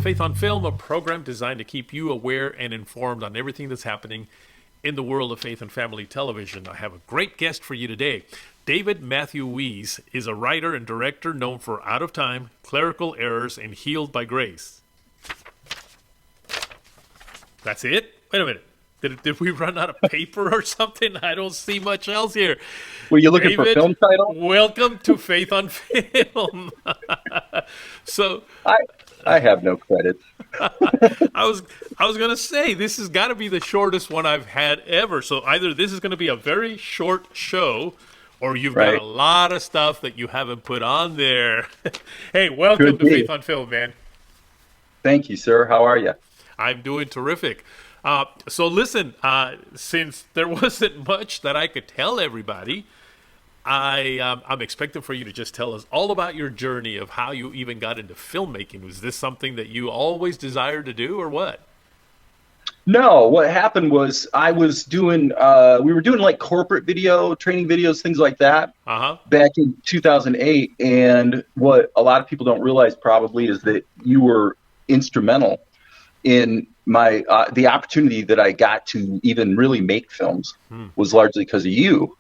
Faith on Film, a program designed to keep you aware and informed on everything that's happening in the world of faith and family television. I have a great guest for you today. Matthew Weese is a writer and director known for Out of Time, Clerical Errors, and Healed by Grace. That's it? Wait a minute. Did we run out of paper or something? I don't see much else here. Were you looking for film title? Welcome to Faith on Film. So I have no credit. I was going to say, this has got to be the shortest one I've had ever. So either this is going to be a very short show, or you've got a lot of stuff that you haven't put on there. Hey, welcome to Faith on Film, man. Thank you, sir. How are you? I'm doing terrific. So listen, since there wasn't much that I could tell everybody, I'm expecting for you to just tell us all about your journey of how you even got into filmmaking. Was this something that you always desired to do, or what? No, what happened was I was doing, we were doing like corporate video, training videos, things like that back in 2008. And what a lot of people don't realize probably is that you were instrumental in my the opportunity that I got to even really make films was largely because of you.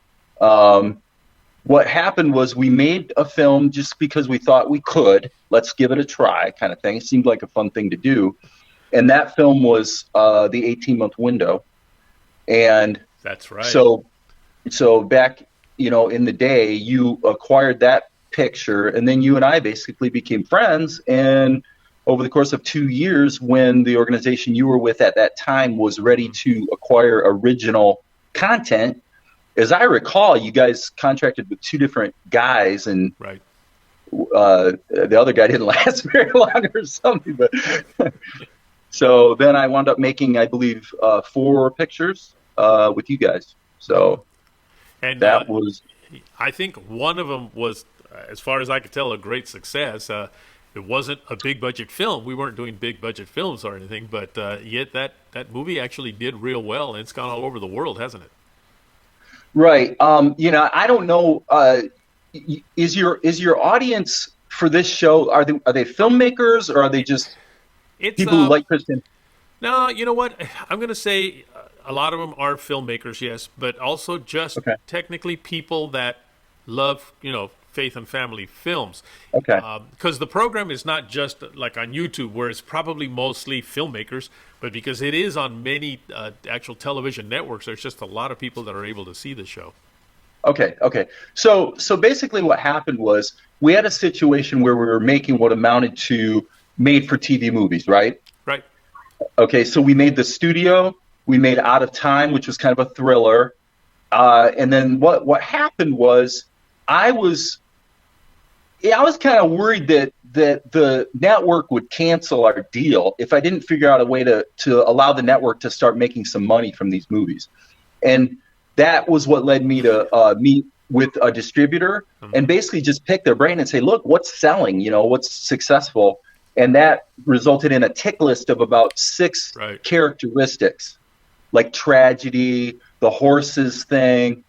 What happened was we made a film just because we thought we could. Let's give it a try, kind of thing. It seemed like a fun thing to do, and that film was the 18-month window. And that's right. So back, in the day, you acquired that picture, and then you and I basically became friends. And over the course of 2 years, when the organization you were with at that time was ready to acquire original content, as I recall, you guys contracted with two different guys, and the other guy didn't last very long or something. But so then I wound up making, I believe, 4 pictures with you guys. So and that was, I think one of them was, as far as I could tell, a great success. It wasn't a big budget film. We weren't doing big budget films or anything, but yet that movie actually did real well, and it's gone all over the world, hasn't it? Right. I don't know. Is your audience for this show, are they filmmakers, or are they just people who like Christian? No, you know what? I'm going to say a lot of them are filmmakers, yes, but also just technically people that love, faith and family films. Okay. Because the program is not just like on YouTube, where it's probably mostly filmmakers, but because it is on many actual television networks, there's just a lot of people that are able to see the show. Okay. So basically what happened was we had a situation where we were making what amounted to made-for-TV movies, right? Right. Okay, so we made The Studio, we made Out of Time, which was kind of a thriller, and then what happened was I was kind of worried that the network would cancel our deal if I didn't figure out a way to allow the network to start making some money from these movies. And that was what led me to meet with a distributor and basically just pick their brain and say, look, what's selling, what's successful? And that resulted in a tick list of about 6 characteristics, like tragedy, the horses thing.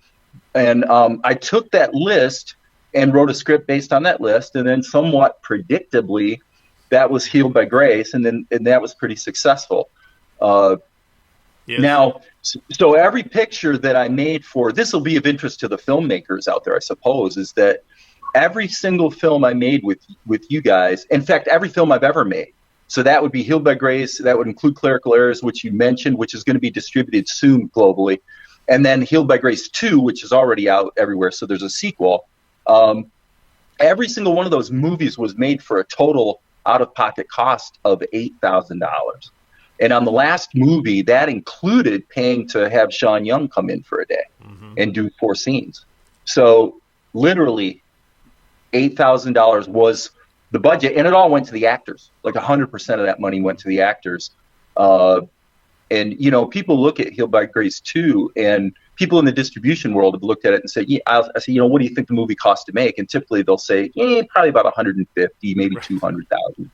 And I took that list and wrote a script based on that list, and then somewhat predictably, that was Healed by Grace, and that was pretty successful. Yes. Now, so every picture that I made for this will be of interest to the filmmakers out there, I suppose, is that every single film I made with you guys, in fact, every film I've ever made. So that would be Healed by Grace. That would include Clerical Errors, which you mentioned, which is going to be distributed soon globally. And then Healed by Grace 2, which is already out everywhere. So there's a sequel. Every single one of those movies was made for a total out-of-pocket cost of $8,000. And on the last movie, that included paying to have Sean Young come in for a day and do 4 scenes. So literally $8,000 was the budget, and it all went to the actors. Like 100% of that money went to the actors. And, people look at Healed by Grace 2, and people in the distribution world have looked at it and said, I say, what do you think the movie cost to make? And typically they'll say, probably about 150, maybe 200,000.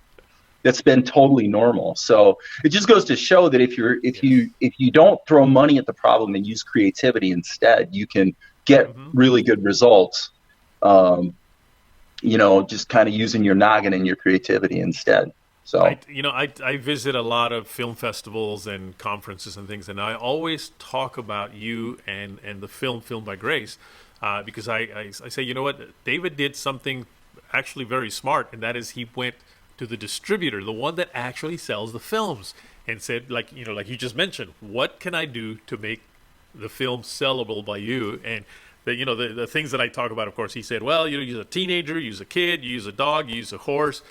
That's been totally normal. So it just goes to show that if you don't throw money at the problem and use creativity instead, you can get really good results. Just kind of using your noggin and your creativity instead. So I visit a lot of film festivals and conferences and things, and I always talk about you and the film by Grace, because I say, you know what, David did something actually very smart, and that is he went to the distributor, the one that actually sells the films, and said, like you just mentioned, what can I do to make the film sellable by you? And the things that I talk about, of course, he said, well, you use a teenager, you use a kid, you use a dog, you use a horse.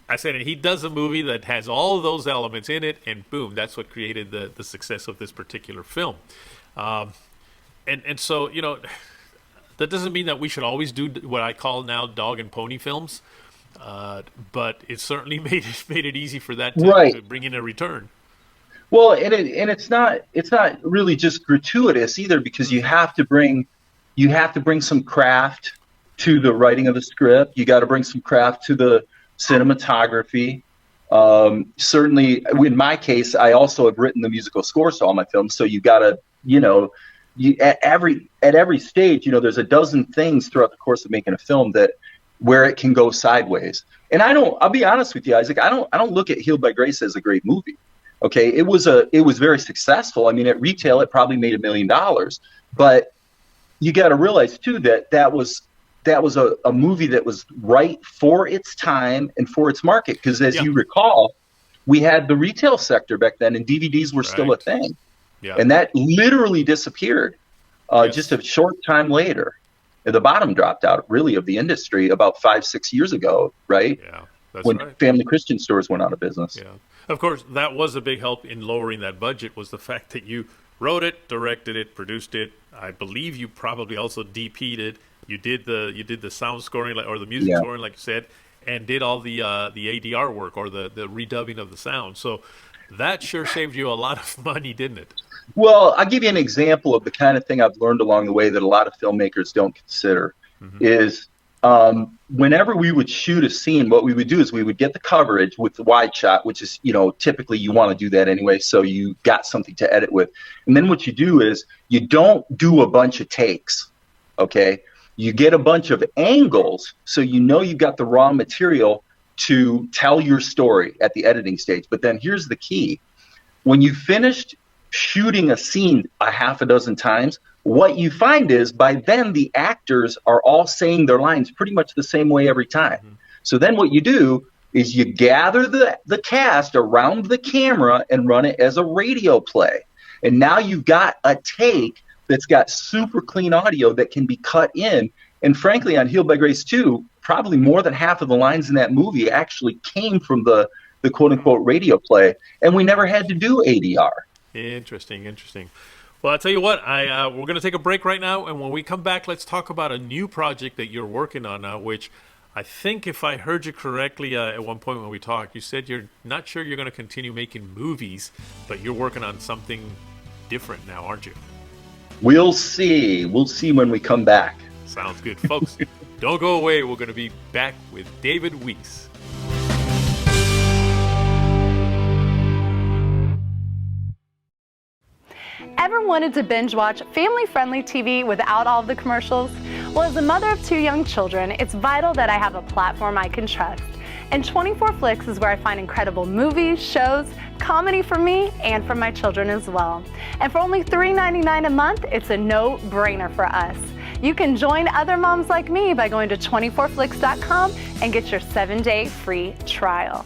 I said, and he does a movie that has all of those elements in it, and boom, that's what created the success of this particular film. And so, that doesn't mean that we should always do what I call now dog and pony films, but it certainly made it easy for that to bring in a return. Well, and it's not really just gratuitous either, because you have to bring some craft to the writing of the script. You got to bring some craft to the cinematography. Certainly, in my case, I also have written the musical scores to all my films. So you got to, at every stage, there's a dozen things throughout the course of making a film where it can go sideways. And I'll be honest with you, Isaac, I don't look at Healed by Grace as a great movie. Okay, it was very successful. I mean, at retail, it probably made $1 million. But you got to realize too that was a movie that was right for its time and for its market. Because as you recall, we had the retail sector back then, and DVDs were still a thing. Yeah. And that literally disappeared just a short time later. The bottom dropped out, really, of the industry about 5-6 years ago, right? Yeah, that's when Family Christian stores went out of business. Yeah. Of course, that was a big help in lowering that budget, was the fact that you wrote it, directed it, produced it. I believe you probably also DP'd it. You did the sound scoring, or the music scoring, like you said, and did all the ADR work, or the redubbing of the sound. So that sure saved you a lot of money, didn't it? Well, I'll give you an example of the kind of thing I've learned along the way that a lot of filmmakers don't consider. Is whenever we would shoot a scene, what we would do is we would get the coverage with the wide shot, which is, typically you want to do that anyway, so you got something to edit with. And then what you do is you don't do a bunch of takes, okay? You get a bunch of angles, so you've got the raw material to tell your story at the editing stage. But then here's the key. When you finished shooting a scene a half a dozen times, what you find is by then the actors are all saying their lines pretty much the same way every time. So then what you do is you gather the cast around the camera and run it as a radio play. And now you've got a take that's got super clean audio that can be cut in. And frankly, on Healed by Grace 2, probably more than half of the lines in that movie actually came from the quote-unquote radio play, and we never had to do ADR. Interesting. Well, I'll tell you what, we're going to take a break right now, and when we come back, let's talk about a new project that you're working on now, which I think, if I heard you correctly at one point when we talked, you said you're not sure you're going to continue making movies, but you're working on something different now, aren't you? We'll see. We'll see when we come back. Sounds good. Folks, don't go away. We're going to be back with Davie Weese. Ever wanted to binge watch family-friendly TV without all of the commercials? Well, as a mother of 2 young children, it's vital that I have a platform I can trust. And 24 Flicks is where I find incredible movies, shows, comedy for me and for my children as well. And for only $3.99 a month, it's a no-brainer for us. You can join other moms like me by going to 24flix.com and get your 7-day free trial.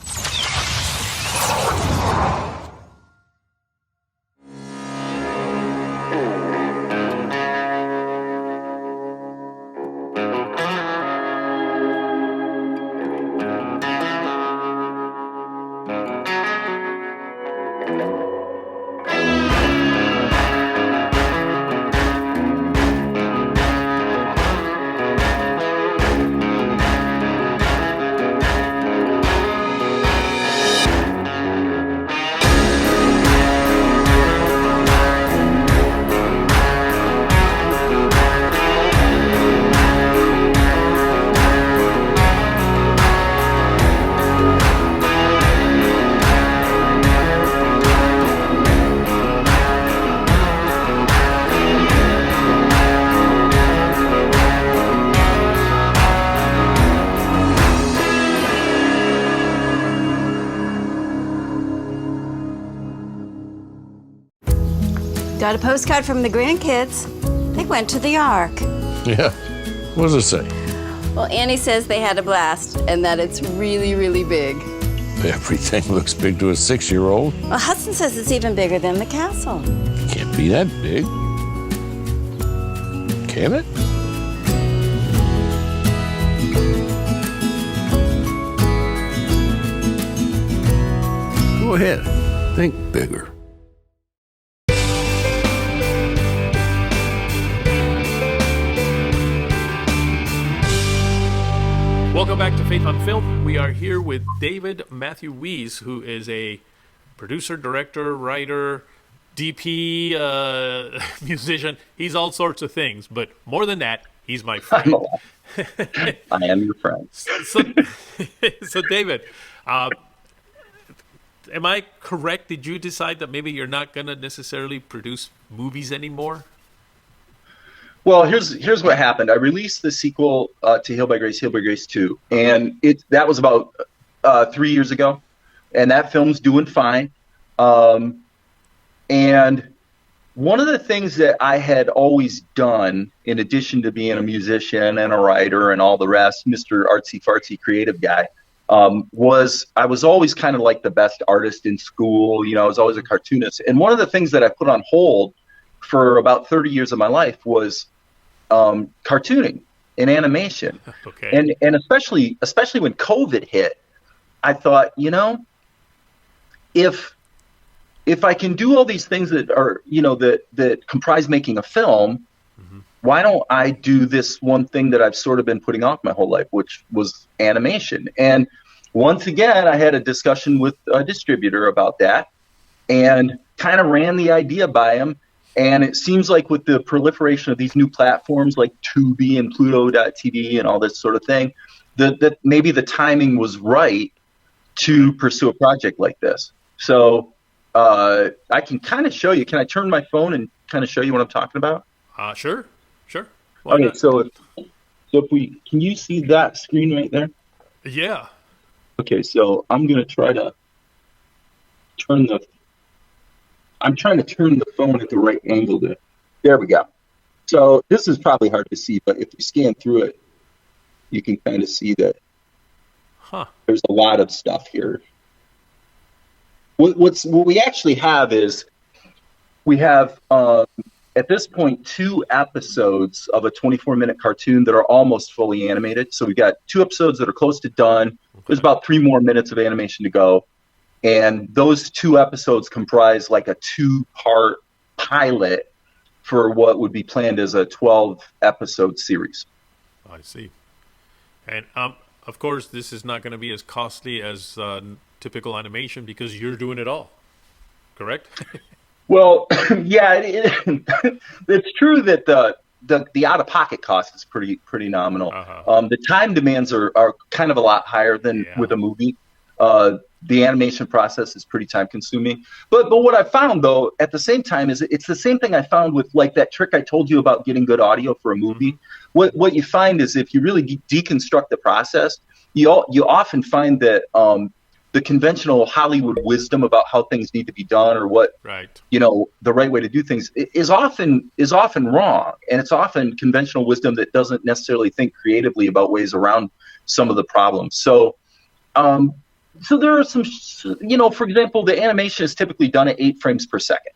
Got a postcard from the grandkids. They went to the ARK. Yeah. What does it say? Well, Annie says they had a blast and that it's really, really big. Everything looks big to a 6-year-old. Well, Hudson says it's even bigger than the castle. Can't be that big. Can it? Go ahead. Think bigger. Welcome back to Faith on Film. We are here with Matthew Weese, who is a producer, director, writer, DP, musician. He's all sorts of things, but more than that, he's my friend. I am your friend. So David, am I correct? Did you decide that maybe you're not going to necessarily produce movies anymore? Well, here's what happened. I released the sequel to Healed by Grace 2, and that was about 3 years ago, and that film's doing fine. And one of the things that I had always done, in addition to being a musician and a writer and all the rest, Mr. Artsy Fartsy creative guy, was I was always kind of like the best artist in school. You know, I was always a cartoonist. And one of the things that I put on hold for about 30 years of my life was cartooning and animation. Okay. And especially when COVID hit, I thought, you know, if I can do all these things that are, you know, that comprise making a film, why don't I do this one thing that I've sort of been putting off my whole life, which was animation? And once again, I had a discussion with a distributor about that and kind of ran the idea by him. And it seems like with the proliferation of these new platforms like Tubi and Pluto.tv and all this sort of thing, that maybe the timing was right to pursue a project like this. So I can kind of show you. Can I turn my phone and kind of show you what I'm talking about? Sure. Why okay, not? so if we, can you see that screen right there? Yeah. Okay, so I'm going to try to turn the phone at the right angle there we go. So this is probably hard to see, but if you scan through it, you can kind of see that there's a lot of stuff here. What we actually have is we have at this point 2 episodes of a 24-minute cartoon that are almost fully animated. So we've got 2 episodes that are close to done. Okay. There's about 3 more minutes of animation to go. And those 2 episodes comprise like a 2-part pilot for what would be planned as a 12-episode series. I see. And of course, this is not going to be as costly as typical animation because you're doing it all, correct? Well, yeah, it's true that the out-of-pocket cost is pretty nominal. The time demands are kind of a lot higher than with a movie. The animation process is pretty time-consuming. But what I found, though, at the same time, is it's the same thing I found with like that trick I told you about getting good audio for a movie. What you find is if you really deconstruct the process, you often find that the conventional Hollywood wisdom about how things need to be done or what you know the right way to do things is often wrong, and it's often conventional wisdom that doesn't necessarily think creatively about ways around some of the problems. So there are some, you know, for example, the animation is typically done at 8 frames per second,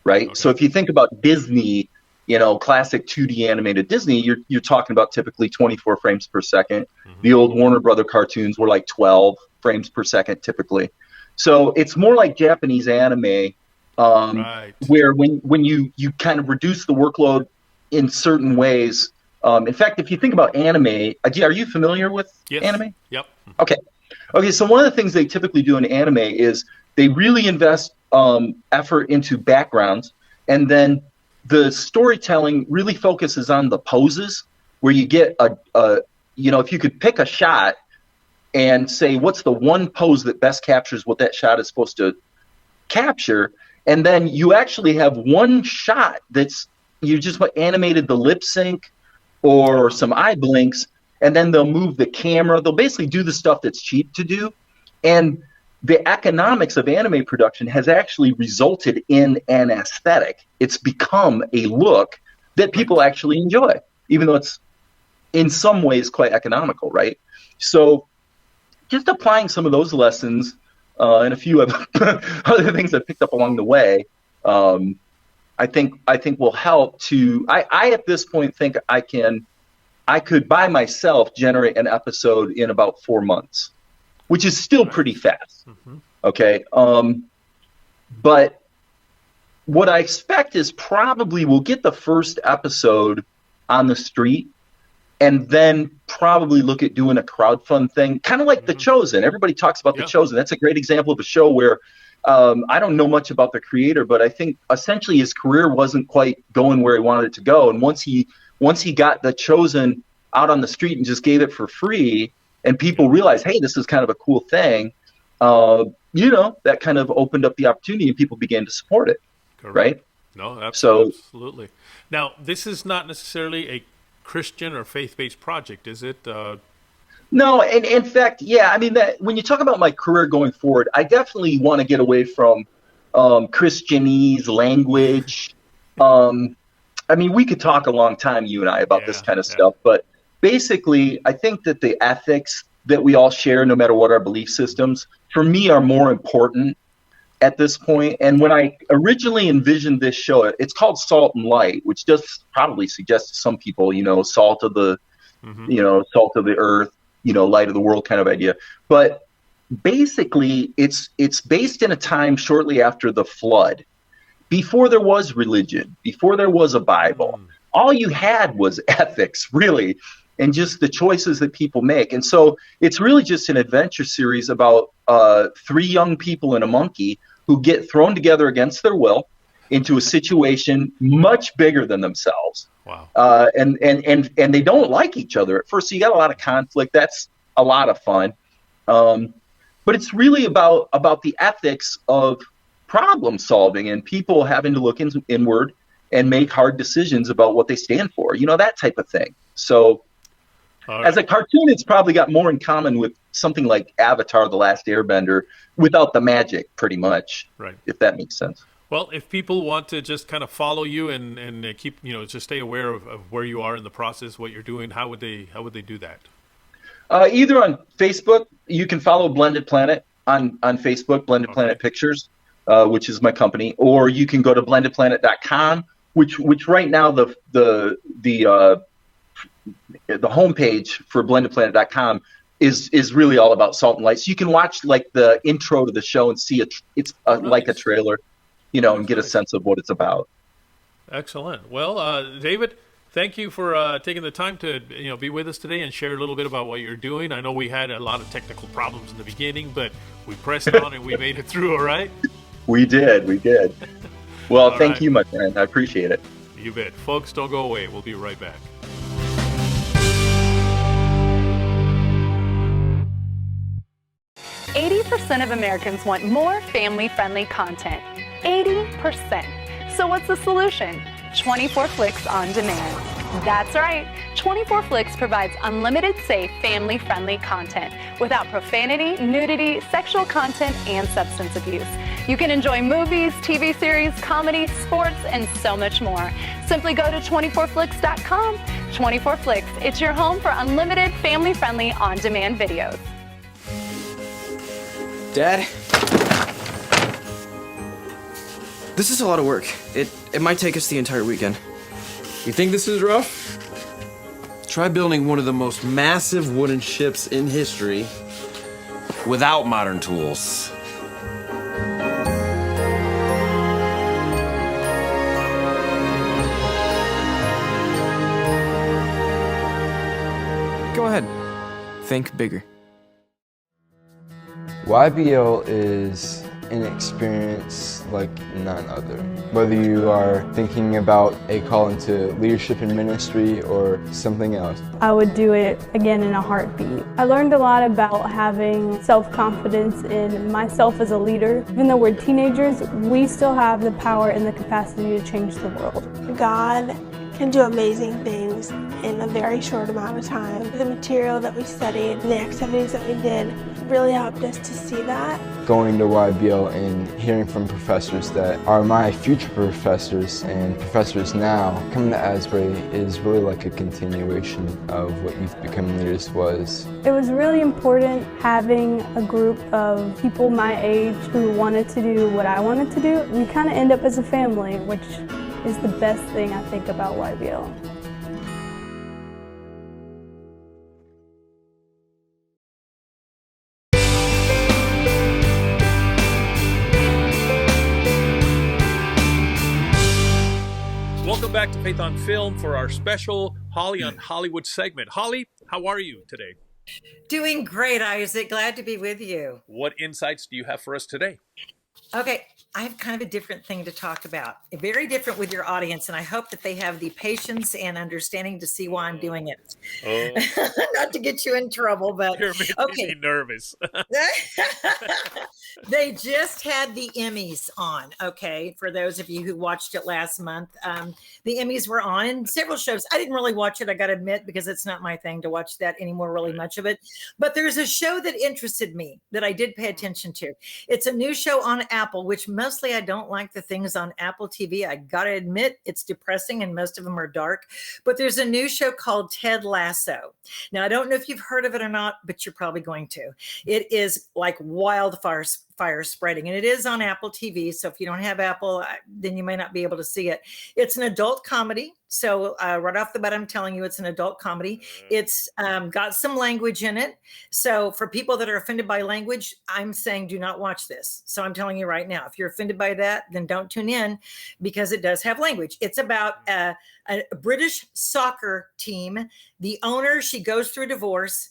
right? Okay. So if you think about Disney, you know, classic 2D animated Disney, you're talking about typically 24 frames per second. The old Warner Brother cartoons were like 12 frames per second typically. So it's more like Japanese anime, where when you kind of reduce the workload in certain ways. In fact, if you think about anime, are you familiar with anime? Yep. Okay, so one of the things they typically do in anime is they really invest effort into backgrounds, and then the storytelling really focuses on the poses, where you get you know, if you could pick a shot and say, what's the one pose that best captures what that shot is supposed to capture, and then you actually have one shot that's, you just animated the lip sync or some eye blinks, and then they'll move the camera. They'll basically do the stuff that's cheap to do. And the economics of anime production has actually resulted in an aesthetic. It's become a look that people actually enjoy, even though it's in some ways quite economical, right? So just applying some of those lessons and a few other things I picked up along the way, I think will help to. I at this point think I could by myself generate an episode in about 4 months, which is still pretty fast. Mm-hmm. Okay, but what I expect is probably we'll get the first episode on the street, and then probably look at doing a crowdfund thing, kind of like The Chosen. Everybody talks about The Chosen. That's a great example of a show where I don't know much about the creator, but I think essentially his career wasn't quite going where he wanted it to go. And once he got The Chosen out on the street and just gave it for free, and people realized, hey, this is kind of a cool thing, that kind of opened up the opportunity, and people began to support it. Correct. Right? No, absolutely. Now, this is not necessarily a Christian or faith-based project, is it? No, and in fact, yeah. I mean, that when you talk about my career going forward, I definitely want to get away from Christianese language. I mean, we could talk a long time, you and I, about this kind of stuff, but basically, I think that the ethics that we all share, no matter what our belief systems, for me, are more important at this point. And when I originally envisioned this show, it's called Salt and Light, which does probably suggest to some people, salt of the, salt of the earth, light of the world kind of idea. But basically, it's based in a time shortly after the flood, before there was religion, before there was a Bible. All you had was ethics, really, and just the choices that people make. And so it's really just an adventure series about 3 young people and a monkey who get thrown together against their will into a situation much bigger than themselves. Wow. And they don't like each other at first. So you got a lot of conflict. That's a lot of fun. But it's really about the ethics of problem solving and people having to look inward and make hard decisions about what they stand for, that type of thing. So as a cartoon, it's probably got more in common with something like Avatar: The Last Airbender without the magic, pretty much, right? If that makes sense. Well, if people want to just kind of follow you and keep, just stay aware of where you are in the process, what you're doing, how would they do that? Either on Facebook, you can follow Blended Planet on Facebook, Blended Planet Pictures, which is my company, or you can go to blendedplanet.com, which right now the homepage for blendedplanet.com is really all about Salt and Light. So you can watch like the intro to the show and see it's like a trailer, and get a sense of what it's about. Excellent. Well, David, thank you for taking the time to be with us today and share a little bit about what you're doing. I know we had a lot of technical problems in the beginning, but we pressed on and we made it through. All right. We did. Well, thank you, my friend. I appreciate it. You bet. Folks, don't go away. We'll be right back. %of Americans want more family-friendly content. 80%. So what's the solution? 24 Flicks on Demand. That's right. 24 Flicks provides unlimited, safe, family-friendly content without profanity, nudity, sexual content, and substance abuse. You can enjoy movies, TV series, comedy, sports, and so much more. Simply go to 24flicks.com. 24 Flicks. It's your home for unlimited, family-friendly, on-demand videos. Dad? This is a lot of work. It might take us the entire weekend. You think this is rough? Try building one of the most massive wooden ships in history without modern tools. Go ahead. Think bigger. YBL is an experience like none other. Whether you are thinking about a call into leadership in ministry or something else. I would do it again in a heartbeat. I learned a lot about having self-confidence in myself as a leader. Even though we're teenagers, we still have the power and the capacity to change the world. God can do amazing things in a very short amount of time. The material that we studied, the activities that we did really helped us to see that. Going to YBL and hearing from professors that are my future professors and professors now, coming to Asbury is really like a continuation of what Youth Becoming Leaders was. It was really important having a group of people my age who wanted to do what I wanted to do. We kind of end up as a family, which is the best thing I think about YBL. Welcome back to Faith on Film for our special Holly on Hollywood segment. Holly, how are you today? Doing great, Isaac. Glad to be with you. What insights do you have for us today? Okay, I have kind of a different thing to talk about. Very different with your audience, and I hope that they have the patience and understanding to see why I'm doing it. Not to get you in trouble, but You're making me nervous. They just had the Emmys on, okay, for those of you who watched it last month. The Emmys were on in several shows. I didn't really watch it, I got to admit, because it's not my thing to watch that anymore, really much of it. But there's a show that interested me that I did pay attention to. It's a new show on Apple, which mostly I don't like the things on Apple TV. I got to admit, it's depressing and most of them are dark. But there's a new show called Ted Lasso. Now, I don't know if you've heard of it or not, but you're probably going to. It is like wildfire spreading, and it is on Apple TV. So if you don't have Apple, then you may not be able to see it. It's an adult comedy. So right off the bat, I'm telling you, it's an adult comedy. It's got some language in it. So for people that are offended by language, I'm saying do not watch this. So I'm telling you right now, if you're offended by that, then don't tune in, because it does have language. It's about a British soccer team. The owner, she goes through a divorce.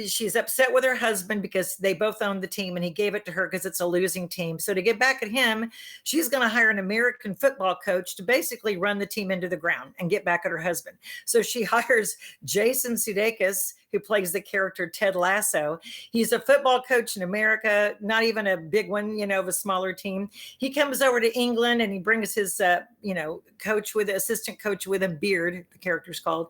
She's upset with her husband because they both own the team and he gave it to her because it's a losing team. So to get back at him, she's going to hire an American football coach to basically run the team into the ground and get back at her husband. So she hires Jason Sudeikis, who plays the character Ted Lasso. He's a football coach in America, not even a big one, of a smaller team. He comes over to England and he brings his, assistant coach with him, Beard, the character's called.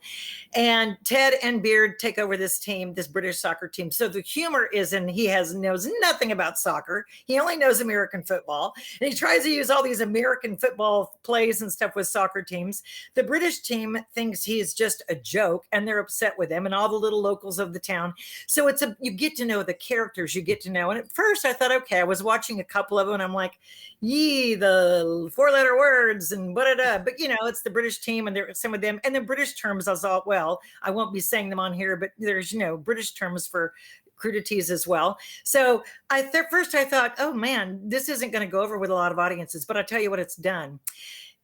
And Ted and Beard take over this team, this British soccer team. So the humor is he knows nothing about soccer. He only knows American football. And he tries to use all these American football plays and stuff with soccer teams. The British team thinks he's just a joke and they're upset with him and all the little locals of the town. So you get to know the characters, you get to know. And at first I thought, okay, I was watching a couple of them and I'm like, the 4-letter words and what-da-da. But it's the British team and there some of them. And the British terms I won't be saying them on here, but there's, British terms for crudities as well. So first I thought, oh man, this isn't going to go over with a lot of audiences, but I'll tell you what it's done.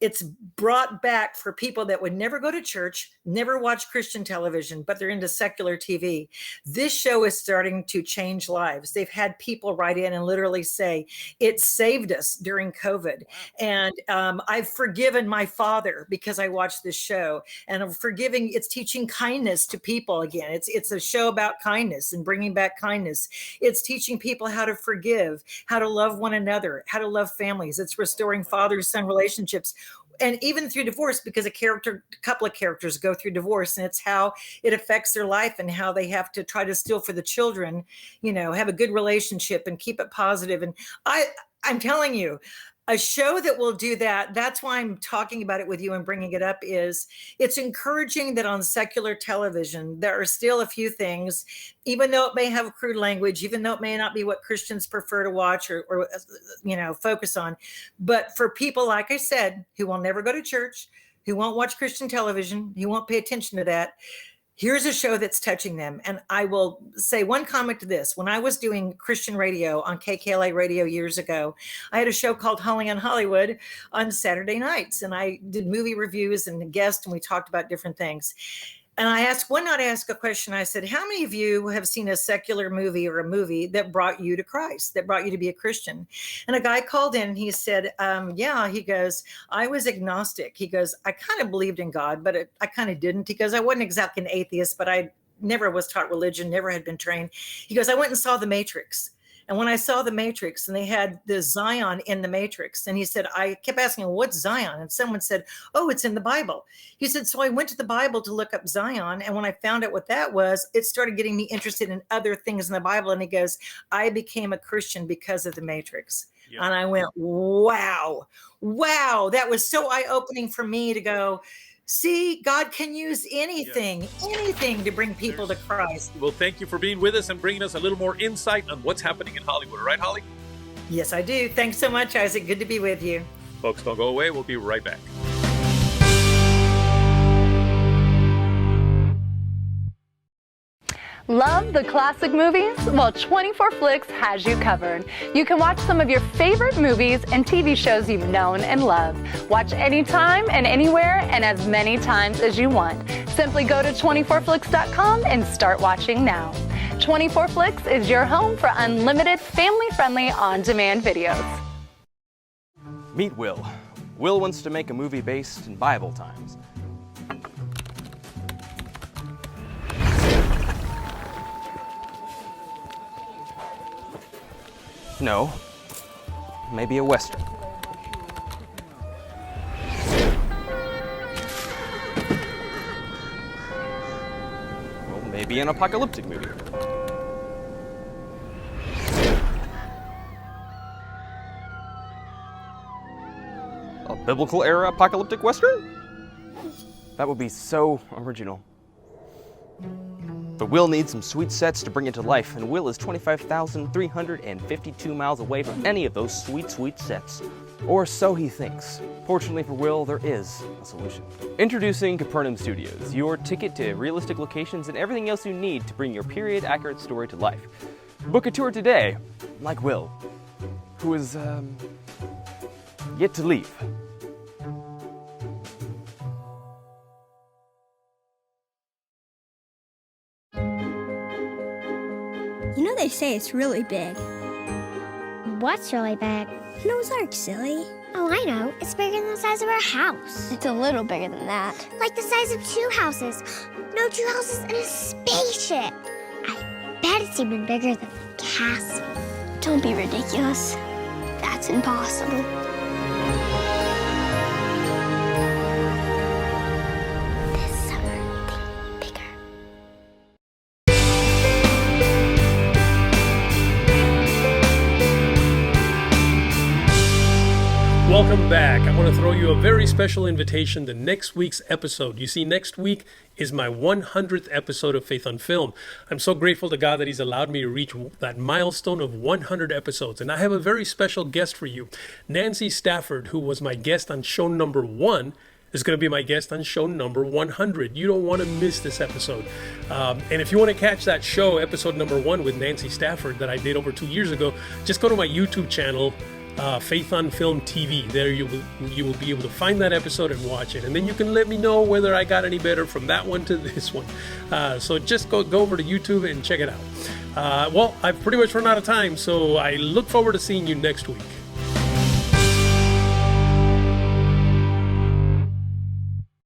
It's brought back for people that would never go to church, never watch Christian television, but they're into secular TV. This show is starting to change lives. They've had people write in and literally say, it saved us during COVID. And I've forgiven my father because I watched this show. And it's teaching kindness to people again. It's a show about kindness and bringing back kindness. It's teaching people how to forgive, how to love one another, how to love families. It's restoring father-son relationships. And even through divorce, because a couple of characters go through divorce, and it's how it affects their life and how they have to try to still for the children, have a good relationship and keep it positive. And I'm telling you, a show that will do that, that's why I'm talking about it with you and bringing it up, is it's encouraging that on secular television, there are still a few things, even though it may have crude language, even though it may not be what Christians prefer to watch or focus on. But for people, like I said, who will never go to church, who won't watch Christian television, who won't pay attention to that, here's a show that's touching them. And I will say one comment to this. When I was doing Christian radio on KKLA radio years ago, I had a show called Holly on Hollywood on Saturday nights. And I did movie reviews and guests, and we talked about different things. And I asked a question. I said, how many of you have seen a secular movie or a movie that brought you to Christ, that brought you to be a Christian? And a guy called in and he said, yeah, he goes, I was agnostic. He goes, I kind of believed in God, but I kind of didn't. He goes, I wasn't exactly an atheist, but I never was taught religion, never had been trained. He goes, I went and saw The Matrix. And when I saw the Matrix and they had the Zion in the Matrix, and he said, I kept asking him, what's Zion? And someone said, oh, it's in the Bible. He said, so I went to the Bible to look up Zion. And when I found out what that was, it started getting me interested in other things in the Bible. And he goes, I became a Christian because of the Matrix. Yeah. And I went, wow, that was so eye-opening for me to go, see, God can use anything to bring people to Christ. Well, thank you for being with us and bringing us a little more insight on what's happening in Hollywood. Right, Holly? Yes, I do. Thanks so much, Isaac. Good to be with you. Folks, don't go away. We'll be right back. Love the classic movies? Well, 24 Flicks has you covered. You can watch some of your favorite movies and TV shows you've known and loved. Watch anytime and anywhere and as many times as you want. Simply go to 24flix.com and start watching now. 24 Flicks is your home for unlimited, family-friendly, on-demand videos. Meet Will. Will wants to make a movie based in Bible times. No, maybe a Western. Well, maybe an apocalyptic movie. A biblical era apocalyptic Western? That would be so original. But Will needs some sweet sets to bring it to life, and Will is 25,352 miles away from any of those sweet sets. Or so he thinks. Fortunately for Will, there is a solution. Introducing CAPERNAUM Studios, your ticket to realistic locations and everything else you need to bring your period-accurate story to life. Book a tour today, like Will, who is, yet to leave. You know they say it's really big. What's really big? Noah's Ark, silly. Oh, I know. It's bigger than the size of our house. It's a little bigger than that. Like the size of 2 houses. No, 2 houses and a spaceship. I bet it's even bigger than the castle. Don't be ridiculous. That's impossible. This summer, think bigger. Welcome back. I want to throw you a very special invitation to next week's episode. You see, next week is my 100th episode of Faith on Film. I'm so grateful to God that He's allowed me to reach that milestone of 100 episodes. And I have a very special guest for you. Nancy Stafford, who was my guest on show number 1, is going to be my guest on show number 100. You don't want to miss this episode. And if you want to catch that show, episode number 1 with Nancy Stafford that I did over 2 years ago, just go to my YouTube channel, Faith on Film TV. There you will be able to find that episode and watch it, and then you can let me know whether I got any better from that one to this one. So just go over to YouTube and check it out. Well, I've pretty much run out of time, so I look forward to seeing you next week.